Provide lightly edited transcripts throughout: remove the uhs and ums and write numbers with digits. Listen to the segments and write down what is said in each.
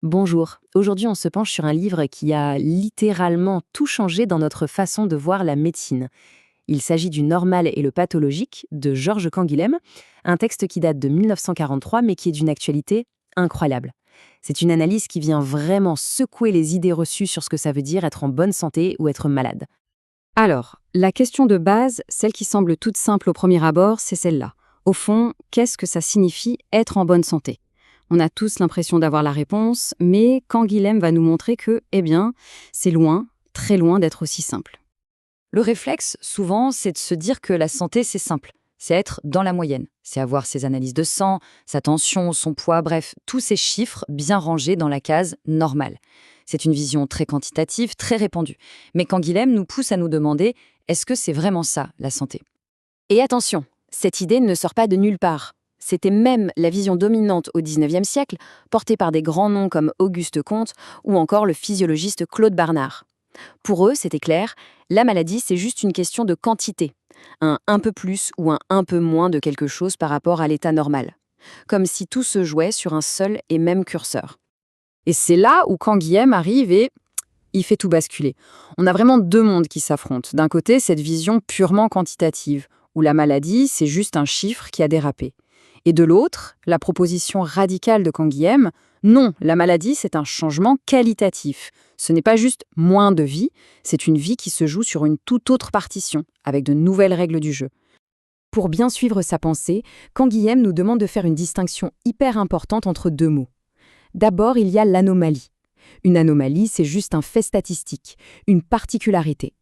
Bonjour, aujourd'hui on se penche sur un livre qui a littéralement tout changé dans notre façon de voir la médecine. Il s'agit du Normal et le pathologique de Georges Canguilhem, un texte qui date de 1943 mais qui est d'une actualité incroyable. C'est une analyse qui vient vraiment secouer les idées reçues sur ce que ça veut dire être en bonne santé ou être malade. Alors, la question de base, celle qui semble toute simple au premier abord, c'est celle-là. Au fond, qu'est-ce que ça signifie être en bonne santé? On a tous l'impression d'avoir la réponse, mais Canguilhem va nous montrer que, c'est loin, très loin d'être aussi simple. Le réflexe, souvent, c'est de se dire que la santé, c'est simple. C'est être dans la moyenne. C'est avoir ses analyses de sang, sa tension, son poids, bref, tous ces chiffres bien rangés dans la case normale. C'est une vision très quantitative, très répandue. Mais Canguilhem nous pousse à nous demander, est-ce que c'est vraiment ça, la santé? Et attention, cette idée ne sort pas de nulle part. C'était même la vision dominante au XIXe siècle, portée par des grands noms comme Auguste Comte ou encore le physiologiste Claude Barnard. Pour eux, c'était clair, la maladie, c'est juste une question de quantité. Un peu plus ou un peu moins de quelque chose par rapport à l'état normal. Comme si tout se jouait sur un seul et même curseur. Et c'est là où Canguilhem arrive et il fait tout basculer. On a vraiment deux mondes qui s'affrontent. D'un côté, cette vision purement quantitative, où la maladie, c'est juste un chiffre qui a dérapé. Et de l'autre, la proposition radicale de Canguilhem, non, la maladie, c'est un changement qualitatif. Ce n'est pas juste moins de vie, c'est une vie qui se joue sur une toute autre partition, avec de nouvelles règles du jeu. Pour bien suivre sa pensée, Canguilhem nous demande de faire une distinction hyper importante entre deux mots. D'abord, il y a l'anomalie. Une anomalie, c'est juste un fait statistique, une particularité.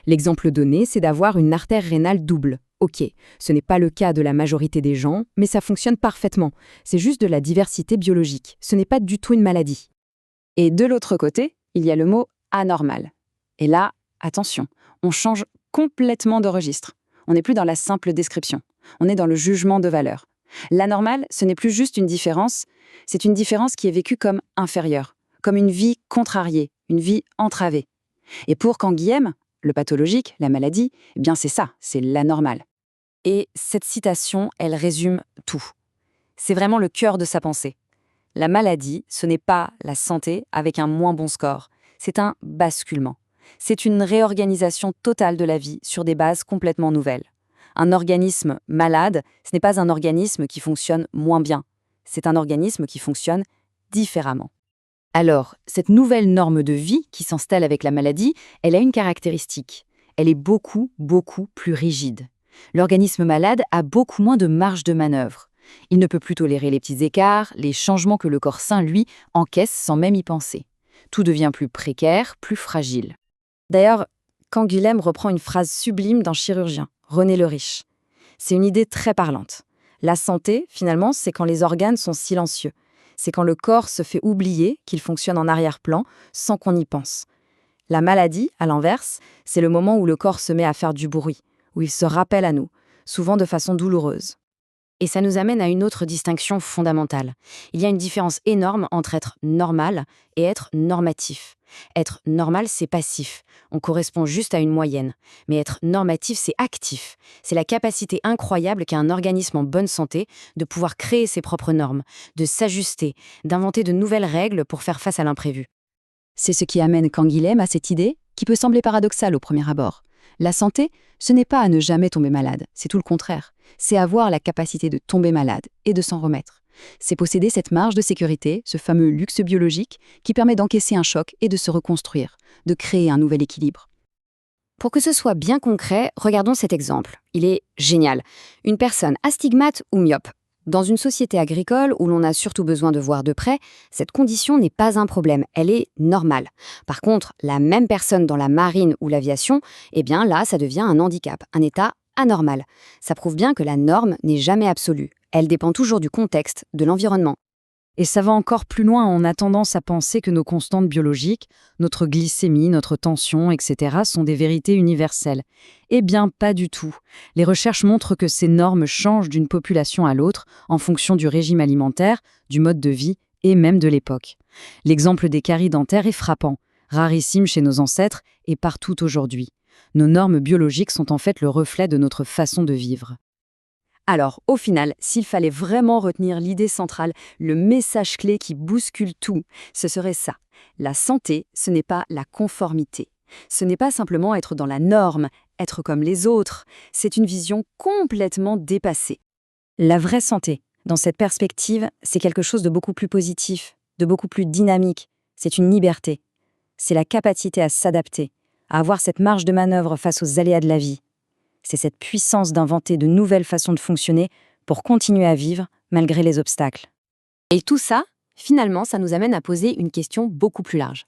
L'exemple donné, c'est d'avoir une artère rénale double. Ok, ce n'est pas le cas de la majorité des gens, mais ça fonctionne parfaitement. C'est juste de la diversité biologique. Ce n'est pas du tout une maladie. Et de l'autre côté, il y a le mot anormal. Et là, attention, on change complètement de registre. On n'est plus dans la simple description. On est dans le jugement de valeur. L'anormal, ce n'est plus juste une différence, c'est une différence qui est vécue comme inférieure, comme une vie contrariée, une vie entravée. Et pour Canguilhem, le pathologique, la maladie, eh bien c'est ça, c'est l'anormal. Et cette citation, elle résume tout. C'est vraiment le cœur de sa pensée. La maladie, ce n'est pas la santé avec un moins bon score. C'est un basculement. C'est une réorganisation totale de la vie sur des bases complètement nouvelles. Un organisme malade, ce n'est pas un organisme qui fonctionne moins bien. C'est un organisme qui fonctionne différemment. Alors, cette nouvelle norme de vie qui s'installe avec la maladie, elle a une caractéristique. Elle est beaucoup, beaucoup plus rigide. L'organisme malade a beaucoup moins de marge de manœuvre. Il ne peut plus tolérer les petits écarts, les changements que le corps sain, lui, encaisse sans même y penser. Tout devient plus précaire, plus fragile. D'ailleurs, Canguilhem reprend une phrase sublime d'un chirurgien, René le Riche. C'est une idée très parlante. La santé, finalement, c'est quand les organes sont silencieux. C'est quand le corps se fait oublier qu'il fonctionne en arrière-plan sans qu'on y pense. La maladie, à l'inverse, c'est le moment où le corps se met à faire du bruit, où il se rappelle à nous, souvent de façon douloureuse. Et ça nous amène à une autre distinction fondamentale. Il y a une différence énorme entre être normal et être normatif. Être normal, c'est passif. On correspond juste à une moyenne. Mais être normatif, c'est actif. C'est la capacité incroyable qu'a un organisme en bonne santé de pouvoir créer ses propres normes, de s'ajuster, d'inventer de nouvelles règles pour faire face à l'imprévu. C'est ce qui amène Canguilhem à cette idée qui peut sembler paradoxale au premier abord. La santé, ce n'est pas à ne jamais tomber malade, c'est tout le contraire. C'est avoir la capacité de tomber malade et de s'en remettre. C'est posséder cette marge de sécurité, ce fameux luxe biologique, qui permet d'encaisser un choc et de se reconstruire, de créer un nouvel équilibre. Pour que ce soit bien concret, regardons cet exemple. Il est génial. Une personne astigmate ou myope. Dans une société agricole où l'on a surtout besoin de voir de près, cette condition n'est pas un problème, elle est normale. Par contre, la même personne dans la marine ou l'aviation, eh bien là, ça devient un handicap, un état anormal. Ça prouve bien que la norme n'est jamais absolue. Elle dépend toujours du contexte, de l'environnement. Et ça va encore plus loin, on a tendance à penser que nos constantes biologiques, notre glycémie, notre tension, etc. sont des vérités universelles. Eh bien, pas du tout. Les recherches montrent que ces normes changent d'une population à l'autre en fonction du régime alimentaire, du mode de vie et même de l'époque. L'exemple des caries dentaires est frappant, rarissime chez nos ancêtres et partout aujourd'hui. Nos normes biologiques sont en fait le reflet de notre façon de vivre. Alors, au final, s'il fallait vraiment retenir l'idée centrale, le message clé qui bouscule tout, ce serait ça. La santé, ce n'est pas la conformité. Ce n'est pas simplement être dans la norme, être comme les autres. C'est une vision complètement dépassée. La vraie santé, dans cette perspective, c'est quelque chose de beaucoup plus positif, de beaucoup plus dynamique. C'est une liberté. C'est la capacité à s'adapter, à avoir cette marge de manœuvre face aux aléas de la vie. C'est cette puissance d'inventer de nouvelles façons de fonctionner pour continuer à vivre malgré les obstacles. Et tout ça, finalement, ça nous amène à poser une question beaucoup plus large.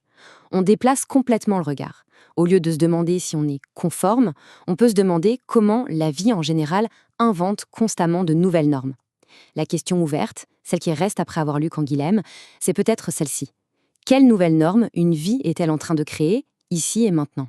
On déplace complètement le regard. Au lieu de se demander si on est conforme, on peut se demander comment la vie en général invente constamment de nouvelles normes. La question ouverte, celle qui reste après avoir lu Canguilhem, c'est peut-être celle-ci. Quelle nouvelle norme une vie est-elle en train de créer, ici et maintenant ?